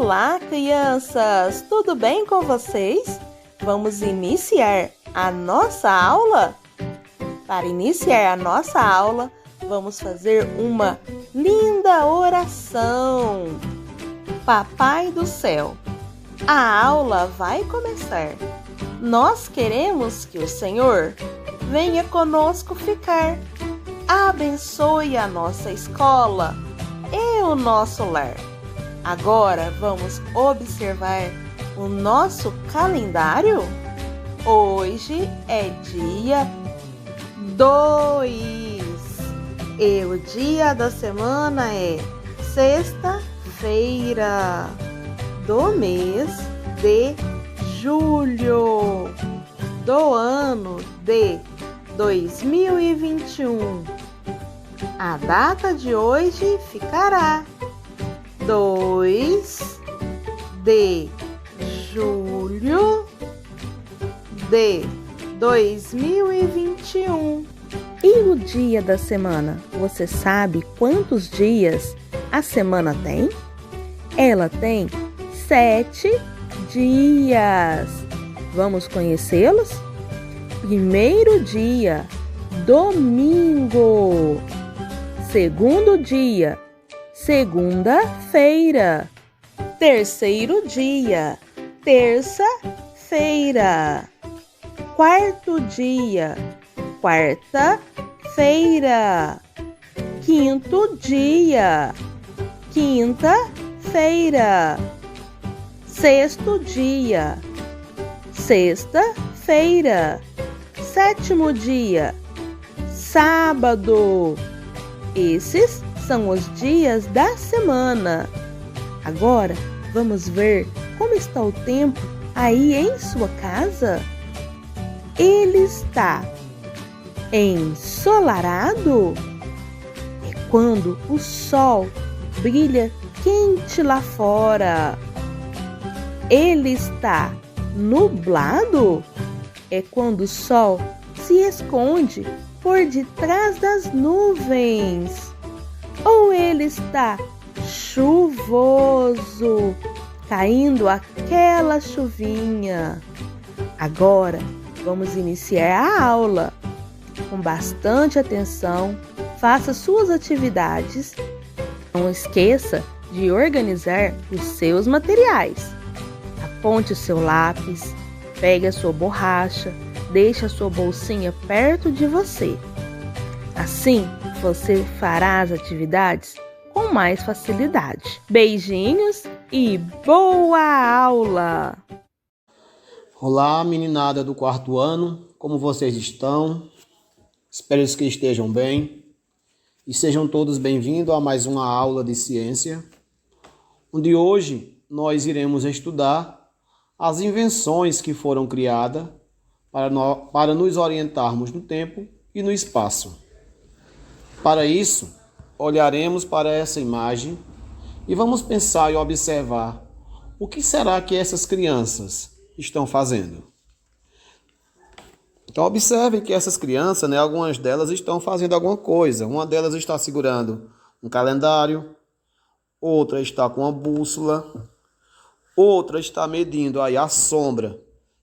Olá, crianças! Tudo bem com vocês? Vamos iniciar a nossa aula? Para iniciar a nossa aula, vamos fazer uma linda oração. Papai do céu, a aula vai começar. Nós queremos que o Senhor venha conosco ficar. Abençoe a nossa escola e o nosso lar. Agora vamos observar o nosso calendário? Hoje é dia 2 e o dia da semana é sexta-feira do mês de julho do ano de 2021. A data de hoje ficará 2 de julho de 2021. E o dia da semana? Você sabe quantos dias a semana tem? Ela tem 7 dias. Vamos conhecê-los? Primeiro dia, domingo. Segundo dia, segunda-feira. Terceiro dia, terça-feira. Quarto dia, quarta-feira. Quinto dia, quinta-feira. Sexto dia, sexta-feira. Sétimo dia, sábado. Esses são os dias da semana. Agora, vamos ver como está o tempo aí em sua casa? Ele está ensolarado? É quando o sol brilha quente lá fora. Ele está nublado? É quando o sol se esconde por detrás das nuvens. Ou ele está chuvoso, caindo aquela chuvinha. Agora vamos iniciar a aula. Com bastante atenção, faça suas atividades. Não esqueça de organizar os seus materiais. Aponte o seu lápis, pegue a sua borracha, deixe a sua bolsinha perto de você. Assim, você fará as atividades com mais facilidade. Beijinhos e boa aula! Olá, meninada do quarto ano, como vocês estão? Espero que estejam bem e sejam todos bem-vindos a mais uma aula de ciência, onde hoje nós iremos estudar as invenções que foram criadas para nos orientarmos no tempo e no espaço. Para isso, olharemos para essa imagem e vamos pensar e observar o que será que essas crianças estão fazendo. Então observem que essas crianças, algumas delas estão fazendo alguma coisa. Uma delas está segurando um calendário, outra está com uma bússola, outra está medindo aí a sombra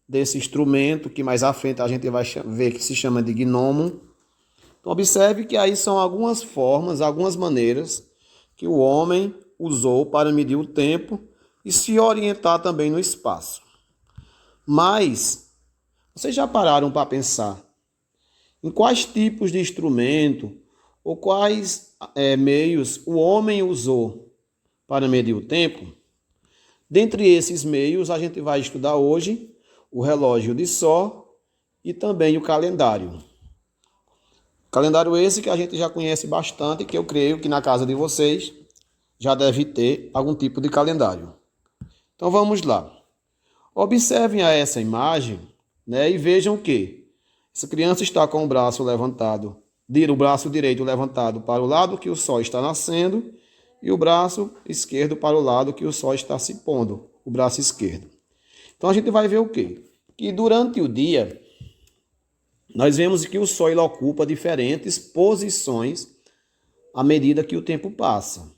desse instrumento, que mais à frente a gente vai ver que se chama de gnomo. Então observe que aí são algumas formas, algumas maneiras que o homem usou para medir o tempo e se orientar também no espaço. Mas vocês já pararam para pensar em quais tipos de instrumento ou quais meios o homem usou para medir o tempo? Dentre esses meios, a gente vai estudar hoje o relógio de sol e também o calendário. Calendário esse que a gente já conhece bastante, que eu creio que na casa de vocês já deve ter algum tipo de calendário. Então vamos lá. Observem a essa imagem, e vejam que essa criança está com o braço levantado, o braço direito levantado para o lado que o sol está nascendo e o braço esquerdo para o lado que o sol está se pondo, o braço esquerdo. Então a gente vai ver o quê? Que durante o dia nós vemos que o Sol ele ocupa diferentes posições à medida que o tempo passa.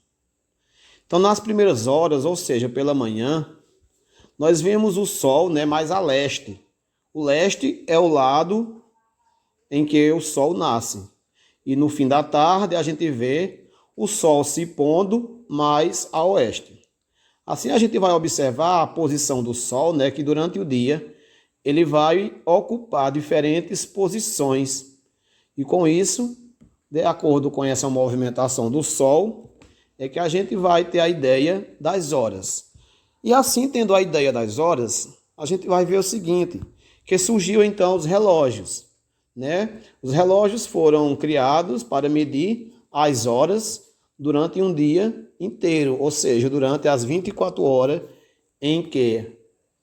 Então, nas primeiras horas, ou seja, pela manhã, nós vemos o Sol, né, mais a leste. O leste é o lado em que o Sol nasce. E no fim da tarde a gente vê o Sol se pondo mais a oeste. Assim a gente vai observar a posição do Sol, né, que durante o dia ele vai ocupar diferentes posições. E com isso, de acordo com essa movimentação do Sol, é que a gente vai ter a ideia das horas. E assim, tendo a ideia das horas, a gente vai ver o seguinte, que surgiu então os relógios, né? Os relógios foram criados para medir as horas durante um dia inteiro, ou seja, durante as 24 horas em que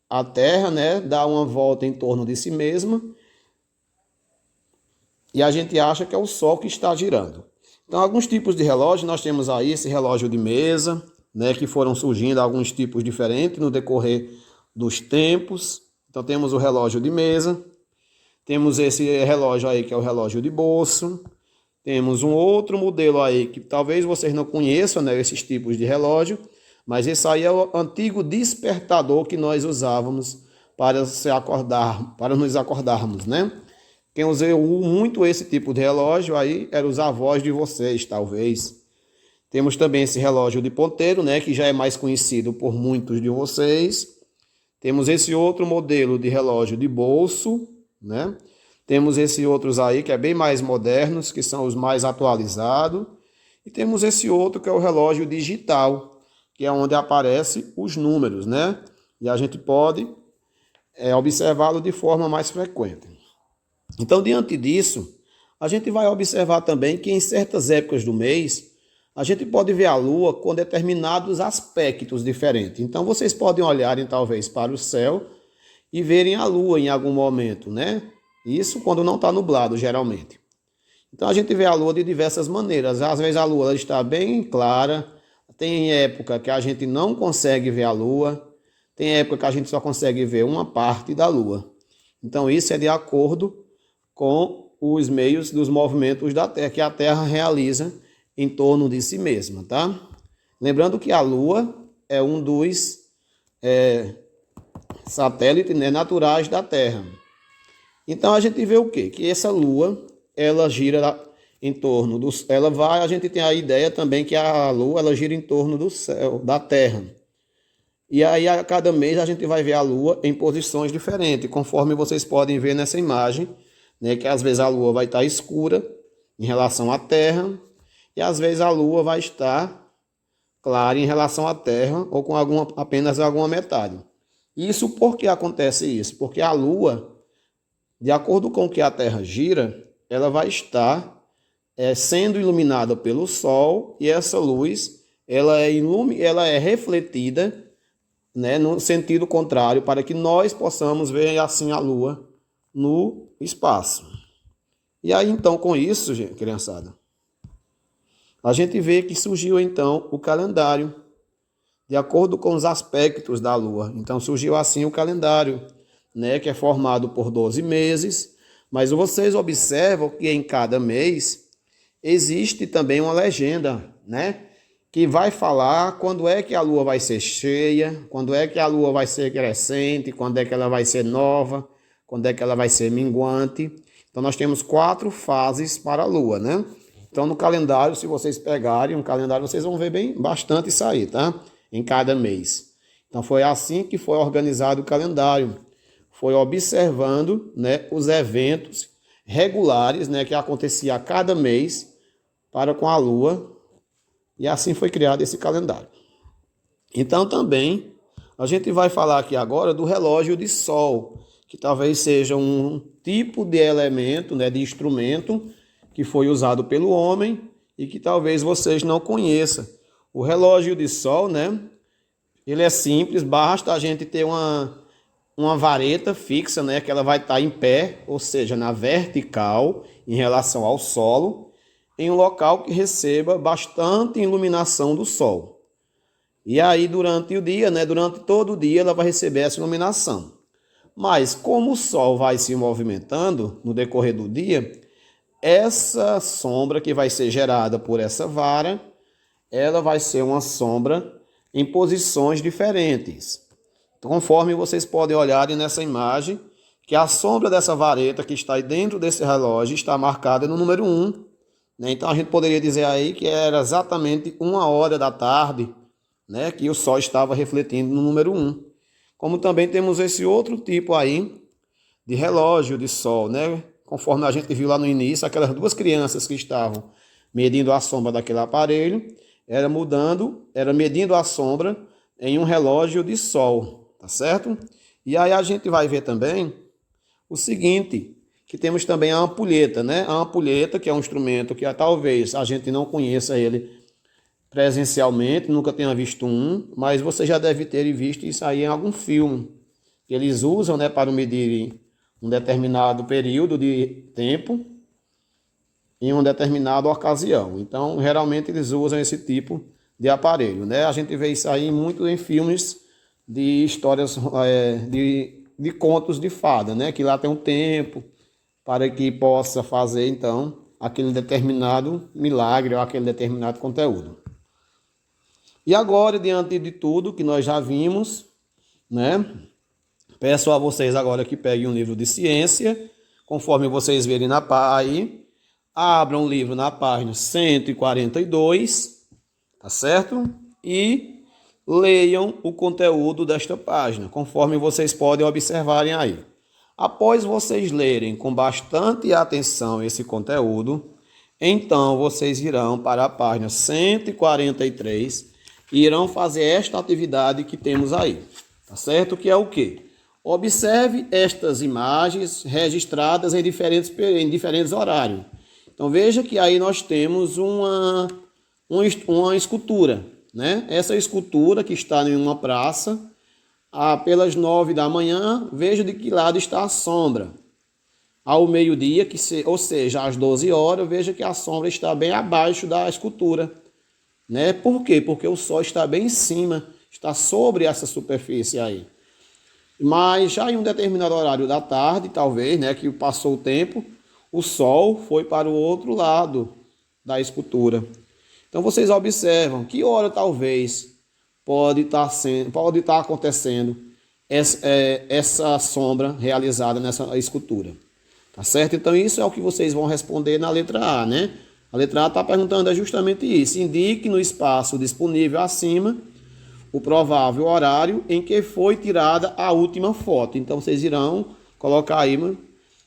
a Terra, né, dá uma volta em torno de si mesma e a gente acha que é o Sol que está girando. Então, alguns tipos de relógio, nós temos aí esse relógio de mesa, né, que foram surgindo alguns tipos diferentes no decorrer dos tempos. Então, temos o relógio de mesa, temos esse relógio aí que é o relógio de bolso, temos um outro modelo aí que talvez vocês não conheçam, né, esses tipos de relógio, mas esse aí é o antigo despertador que nós usávamos para se acordar, para nos acordarmos, né? Quem usou muito esse tipo de relógio aí eram os avós de vocês, talvez. Temos também esse relógio de ponteiro, né, que já é mais conhecido por muitos de vocês. Temos esse outro modelo de relógio de bolso, né? Temos esses outros aí que é bem mais modernos, que são os mais atualizados. E temos esse outro que é o relógio digital, que é onde aparecem os números, né? E a gente pode observá-lo de forma mais frequente. Então, diante disso, a gente vai observar também que em certas épocas do mês, a gente pode ver a Lua com determinados aspectos diferentes. Então, vocês podem olharem talvez para o céu e verem a Lua em algum momento, né? Isso quando não está nublado, geralmente. Então, a gente vê a Lua de diversas maneiras. Às vezes a Lua está bem clara, tem época que a gente não consegue ver a Lua, tem época que a gente só consegue ver uma parte da Lua. Então, isso é de acordo com os meios dos movimentos da Terra, que a Terra realiza em torno de si mesma, tá? Lembrando que a Lua é um dos satélites, né, naturais da Terra. Então a gente vê o quê? Que essa Lua, ela gira em torno do... a gente tem a ideia também que a Lua, ela gira em torno do céu, da Terra. E aí a cada mês a gente vai ver a Lua em posições diferentes, conforme vocês podem ver nessa imagem, né, que às vezes a Lua vai estar escura em relação à Terra, e às vezes a Lua vai estar clara em relação à Terra, ou com apenas alguma metade. Isso por que acontece isso? Porque a Lua, de acordo com o que a Terra gira, ela vai estar sendo iluminada pelo Sol, e essa luz ela é refletida, né, no sentido contrário, para que nós possamos ver assim a Lua no espaço. E aí então com isso, gente, criançada, a gente vê que surgiu então o calendário, de acordo com os aspectos da Lua. Então surgiu assim o calendário, né, que é formado por 12 meses, mas vocês observam que em cada mês existe também uma legenda, né, que vai falar quando é que a Lua vai ser cheia, quando é que a Lua vai ser crescente, quando é que ela vai ser nova, quando é que ela vai ser minguante. Então nós temos 4 fases para a Lua, né? Então no calendário, se vocês pegarem um calendário, vocês vão ver bastante isso aí, tá? Em cada mês. Então foi assim que foi organizado o calendário. Foi observando, né, os eventos regulares, né, que acontecia a cada mês para com a Lua. E assim foi criado esse calendário. Então também a gente vai falar aqui agora do relógio de sol, que talvez seja um tipo de elemento, né, de instrumento que foi usado pelo homem e que talvez vocês não conheçam. O relógio de sol, né, ele é simples, basta a gente ter uma vareta fixa, né, que ela vai estar em pé, ou seja, na vertical em relação ao solo, em um local que receba bastante iluminação do sol. E aí durante o dia, né, durante todo o dia ela vai receber essa iluminação. Mas como o sol vai se movimentando no decorrer do dia, essa sombra que vai ser gerada por essa vara, ela vai ser uma sombra em posições diferentes. Então, conforme vocês podem olhar nessa imagem, que a sombra dessa vareta que está aí dentro desse relógio está marcada no número 1. Né? Então a gente poderia dizer aí que era exatamente 1 hora da tarde, né? Que o sol estava refletindo no número 1. Como também temos esse outro tipo aí de relógio de sol, né? Conforme a gente viu lá no início, aquelas duas crianças que estavam medindo a sombra daquele aparelho, era medindo a sombra em um relógio de sol, tá certo? E aí a gente vai ver também o seguinte, que temos também a ampulheta, né? A ampulheta, que é um instrumento que talvez a gente não conheça ele presencialmente, nunca tenha visto um, mas você já deve ter visto isso aí em algum filme. Eles usam, né, para medir um determinado período de tempo em uma determinada ocasião. Então, geralmente eles usam esse tipo de aparelho, né? A gente vê isso aí muito em filmes de histórias de contos de fada, né? Que lá tem um tempo para que possa fazer, então, aquele determinado milagre ou aquele determinado conteúdo. E agora, diante de tudo que nós já vimos, né? Peço a vocês agora que peguem um livro de ciência, conforme vocês verem na página, abram o livro na página 142, tá certo? E leiam o conteúdo desta página, conforme vocês podem observarem aí. Após vocês lerem com bastante atenção esse conteúdo, então vocês irão para a página 143 e irão fazer esta atividade que temos aí, tá certo? Que é o quê? Observe estas imagens registradas em diferentes horários. Então veja que aí nós temos uma escultura, né? Essa escultura que está em uma praça, pelas 9 da manhã, veja de que lado está a sombra. Ao meio-dia, ou seja, às 12 horas, veja que a sombra está bem abaixo da escultura. Né? Por quê? Porque o sol está bem em cima, está sobre essa superfície aí. Mas já em um determinado horário da tarde, talvez, né, que passou o tempo, o sol foi para o outro lado da escultura. Então vocês observam que hora talvez pode estar acontecendo essa sombra realizada nessa escultura. Tá certo? Então isso é o que vocês vão responder na letra A, né? A letra A está perguntando justamente isso. Indique no espaço disponível acima o provável horário em que foi tirada a última foto. Então vocês irão colocar aí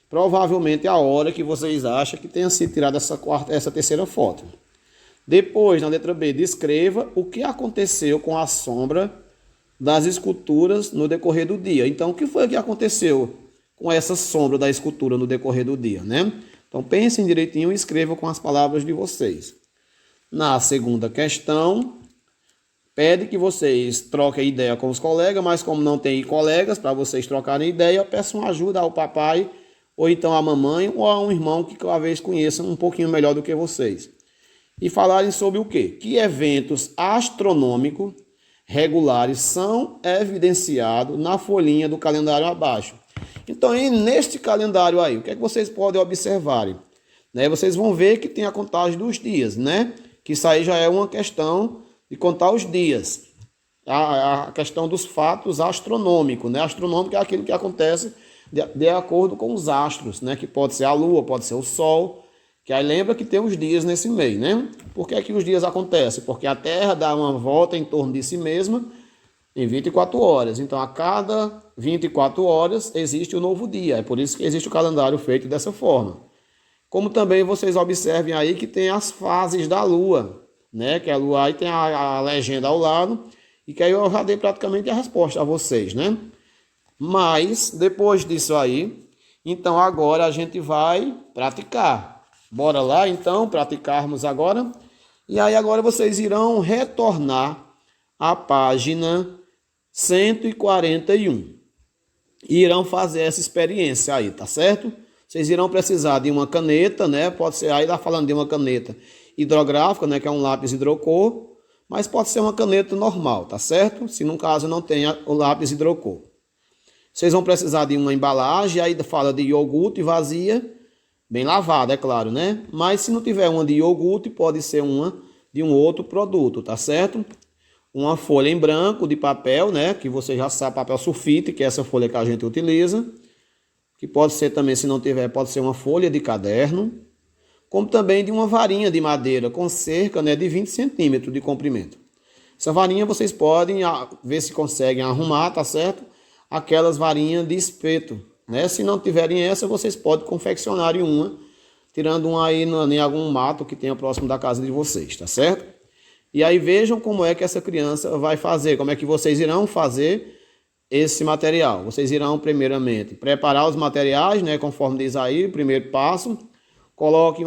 provavelmente a hora que vocês acham que tenha sido tirada essa terceira foto. Depois, na letra B, descreva o que aconteceu com a sombra das esculturas no decorrer do dia. Então, o que foi que aconteceu com essa sombra da escultura no decorrer do dia, né? Então, pensem direitinho e escrevam com as palavras de vocês. Na segunda questão, pede que vocês troquem ideia com os colegas, mas como não tem colegas para vocês trocarem ideia, peçam ajuda ao papai, ou então à mamãe, ou a um irmão que talvez conheçam um pouquinho melhor do que vocês. E falarem sobre o quê? Que eventos astronômicos regulares são evidenciados na folhinha do calendário abaixo. Então, neste calendário aí, o que é que vocês podem observar? Né? Vocês vão ver que tem a contagem dos dias, né? Que isso aí já é uma questão de contar os dias. A questão dos fatos astronômicos, né? Astronômico é aquilo que acontece de acordo com os astros, né? Que pode ser a lua, pode ser o sol, que aí lembra que tem os dias nesse meio, né? Por que é que os dias acontecem? Porque a Terra dá uma volta em torno de si mesma em 24 horas. Então, a cada 24 horas existe um novo dia. É por isso que existe o calendário feito dessa forma. Como também vocês observem aí que tem as fases da Lua, né? Que a Lua aí tem a legenda ao lado, e que aí eu já dei praticamente a resposta a vocês, né? Mas, depois disso aí, então agora a gente vai praticar. Bora lá, então, praticarmos agora. E aí agora vocês irão retornar à página 141. E irão fazer essa experiência aí, tá certo? Vocês irão precisar de uma caneta, né? Pode ser, aí tá falando de uma caneta hidrográfica, né? Que é um lápis hidrocor. Mas pode ser uma caneta normal, tá certo? Se no caso não tenha o lápis hidrocor. Vocês vão precisar de uma embalagem, aí fala de iogurte vazia, bem lavada, é claro, né? Mas se não tiver uma de iogurte, pode ser uma de um outro produto, tá certo? Uma folha em branco de papel, né? Que você já sabe, papel sulfite, que é essa folha que a gente utiliza. Que pode ser também, se não tiver, pode ser uma folha de caderno. Como também de uma varinha de madeira com cerca, né, de 20 centímetros de comprimento. Essa varinha vocês podem ver se conseguem arrumar, tá certo? Aquelas varinhas de espeto, né? Se não tiverem essa, vocês podem confeccionar uma, tirando uma aí em algum mato que tenha próximo da casa de vocês, tá certo? E aí vejam como é que essa criança vai fazer, como é que vocês irão fazer esse material. Vocês irão primeiramente preparar os materiais, né, conforme diz aí, o primeiro passo. Coloquem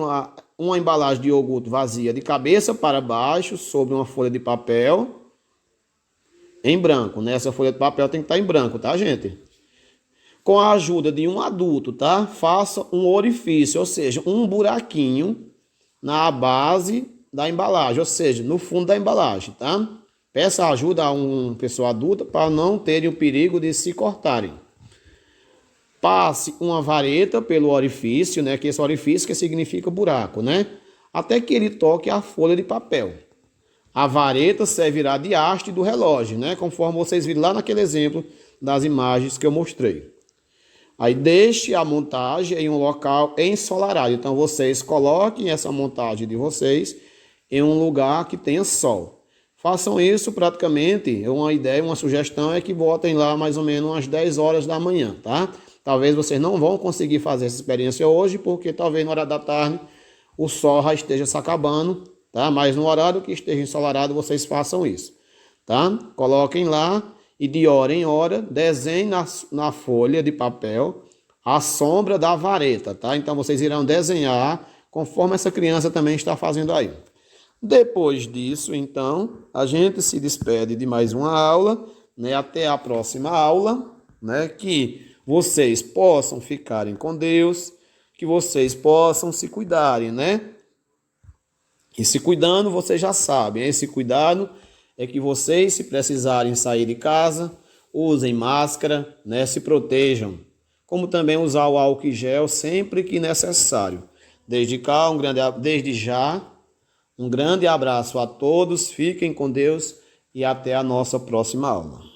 uma embalagem de iogurte vazia de cabeça para baixo sobre uma folha de papel em branco, né? Essa folha de papel tem que estar em branco, tá, gente? Com a ajuda de um adulto, tá? Faça um orifício, ou seja, um buraquinho na base da embalagem, ou seja, no fundo da embalagem, tá? Peça ajuda a uma pessoa adulta para não terem o perigo de se cortarem. Passe uma vareta pelo orifício, né? Que esse orifício que significa buraco, né? Até que ele toque a folha de papel. A vareta servirá de haste do relógio, né? Conforme vocês viram lá naquele exemplo das imagens que eu mostrei. Aí deixe a montagem em um local ensolarado. Então vocês coloquem essa montagem de vocês em um lugar que tenha sol. Façam isso praticamente, uma ideia, uma sugestão é que botem lá mais ou menos umas 10 horas da manhã, tá? Talvez vocês não vão conseguir fazer essa experiência hoje, porque talvez na hora da tarde o sol já esteja se acabando, tá? Mas no horário que esteja ensolarado, vocês façam isso, tá? Coloquem lá e de hora em hora desenhem na folha de papel a sombra da vareta, tá? Então vocês irão desenhar conforme essa criança também está fazendo aí. Depois disso, então, a gente se despede de mais uma aula, né? Até a próxima aula, né? Que vocês possam ficarem com Deus, que vocês possam se cuidarem, né? E se cuidando, vocês já sabem, esse cuidado é que vocês, se precisarem sair de casa, usem máscara, né? Se protejam, como também usar o álcool em gel sempre que necessário. Desde já, um grande abraço a todos, fiquem com Deus e até a nossa próxima aula.